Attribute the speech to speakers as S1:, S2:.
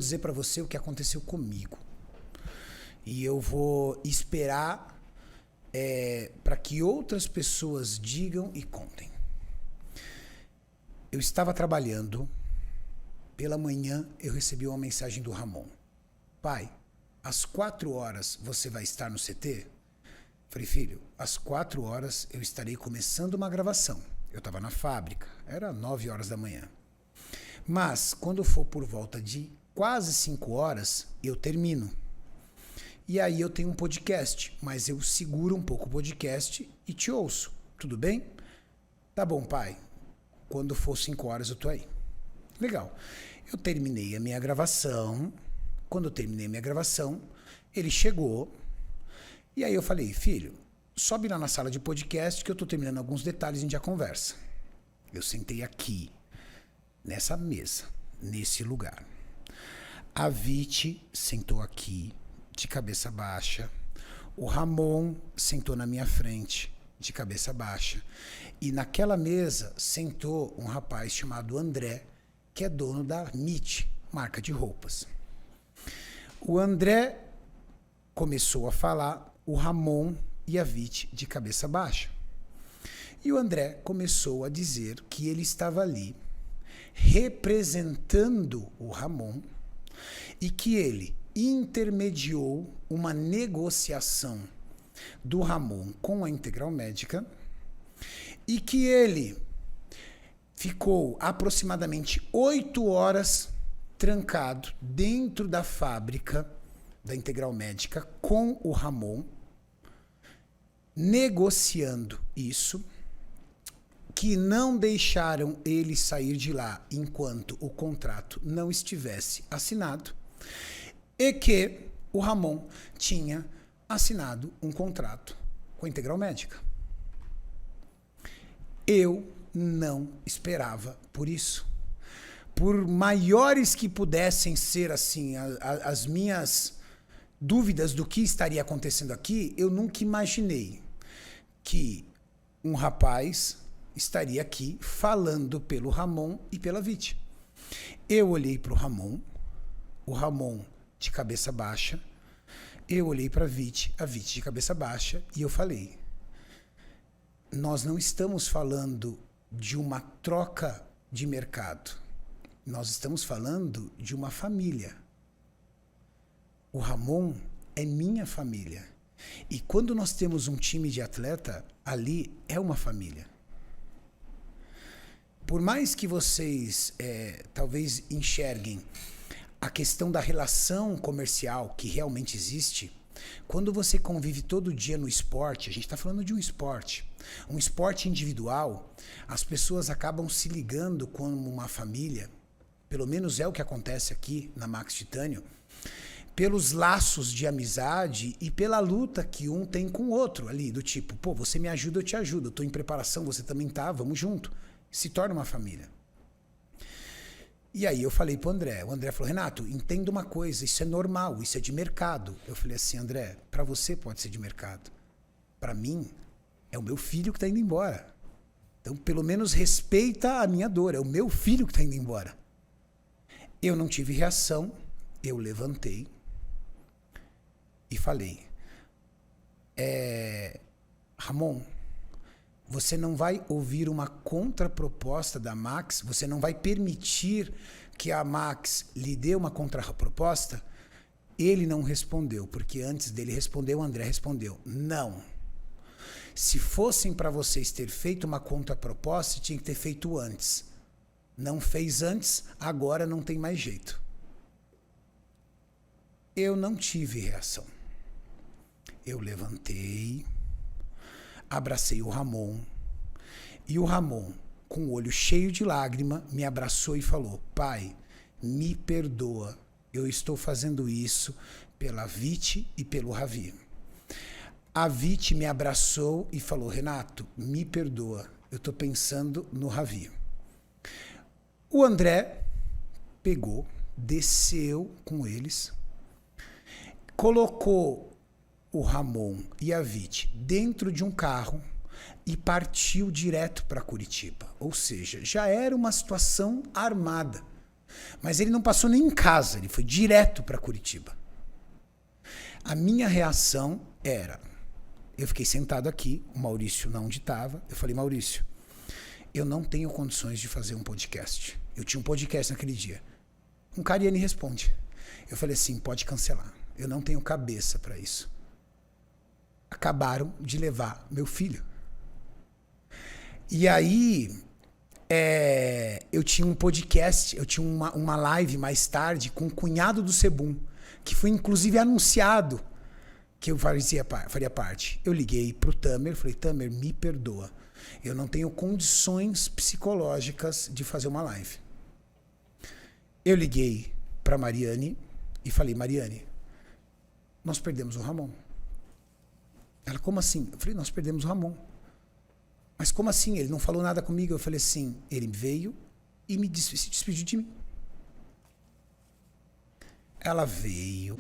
S1: dizer para você o que aconteceu comigo. E eu vou esperar para que outras pessoas digam e contem. Eu estava trabalhando, pela manhã eu recebi uma mensagem do Ramon. Pai, às 4 horas você vai estar no CT? Falei, filho, às 4 horas eu estarei começando uma gravação. Eu estava na fábrica, era 9 horas da manhã. Mas, quando for por volta de quase 5 horas, eu termino. E aí eu tenho um podcast, mas eu seguro um pouco o podcast e te ouço. Tudo bem? Tá bom, pai. Quando for 5 horas eu tô aí. Legal. Eu terminei a minha gravação. Quando eu terminei a minha gravação, ele chegou. E aí eu falei, filho, sobe lá na sala de podcast que eu tô terminando alguns detalhes e a gente já conversa. Eu sentei aqui, nessa mesa, nesse lugar. A Viti sentou aqui, de cabeça baixa. O Ramon sentou na minha frente, de cabeça baixa. E naquela mesa sentou um rapaz chamado André, que é dono da MIT, marca de roupas. O André começou a falar, o Ramon e a Viti de cabeça baixa. E o André começou a dizer que ele estava ali representando o Ramon e que ele intermediou uma negociação do Ramon com a Integral Médica e que ele ficou aproximadamente 8 horas trancado dentro da fábrica da Integral Médica com o Ramon, negociando isso, que não deixaram ele sair de lá enquanto o contrato não estivesse assinado e que o Ramon tinha assinado um contrato com a Integral Médica. Eu não esperava por isso. Por maiores que pudessem ser assim as minhas dúvidas do que estaria acontecendo aqui, eu nunca imaginei que um rapaz estaria aqui falando pelo Ramon e pela Viti. Eu olhei para o Ramon de cabeça baixa, eu olhei para a Viti de cabeça baixa, e eu falei, nós não estamos falando de uma troca de mercado, nós estamos falando de uma família. O Ramon é minha família. E quando nós temos um time de atleta, ali é uma família. Por mais que vocês talvez enxerguem a questão da relação comercial que realmente existe, quando você convive todo dia no esporte, a gente está falando de um esporte individual, as pessoas acabam se ligando como uma família, pelo menos é o que acontece aqui na Max Titânio, pelos laços de amizade e pela luta que um tem com o outro ali, do tipo, pô, você me ajuda, eu te ajudo, eu tô em preparação, você também tá, vamos junto. Se torna uma família. E aí eu falei pro André, o André falou, Renato, entenda uma coisa, isso é normal, isso é de mercado. Eu falei assim, André, para você pode ser de mercado. Para mim, é o meu filho que tá indo embora. Então, pelo menos respeita a minha dor, é o meu filho que tá indo embora. Eu não tive reação, eu levantei e falei, Ramon, você não vai ouvir uma contraproposta da Max? Você não vai permitir que a Max lhe dê uma contraproposta? Ele não respondeu, porque antes dele responder, o André respondeu, não. Se fossem para vocês ter feito uma contraproposta, tinha que ter feito antes. Não fez antes, agora não tem mais jeito. Eu não tive reação. Eu levantei, abracei o Ramon, e o Ramon, com o olho cheio de lágrima, me abraçou e falou, pai, me perdoa, eu estou fazendo isso pela Viti e pelo Ravi. A Viti me abraçou e falou, Renato, me perdoa, eu estou pensando no Ravi. O André pegou, desceu com eles, colocou o Ramon e a Viti dentro de um carro e partiu direto para Curitiba. Ou seja, já era uma situação armada. Mas ele não passou nem em casa, ele foi direto para Curitiba. A minha reação era... Eu fiquei sentado aqui, o Maurício não onde estava. Eu falei, Maurício, eu não tenho condições de fazer um podcast. Eu tinha um podcast naquele dia. Um Cariani responde. Eu falei assim, pode cancelar. Eu não tenho cabeça para isso. Acabaram de levar meu filho. E aí, eu tinha um podcast, eu tinha uma live mais tarde com o cunhado do Sebum, que foi inclusive anunciado que eu faria parte. Eu liguei pro Tamer, falei, Tamer, me perdoa. Eu não tenho condições psicológicas de fazer uma live. Eu liguei pra Mariane e falei, Mariane, nós perdemos o Ramon. Ela, como assim? Eu falei, nós perdemos o Ramon. Mas como assim? Ele não falou nada comigo. Eu falei assim, ele veio e se despediu de mim. Ela veio,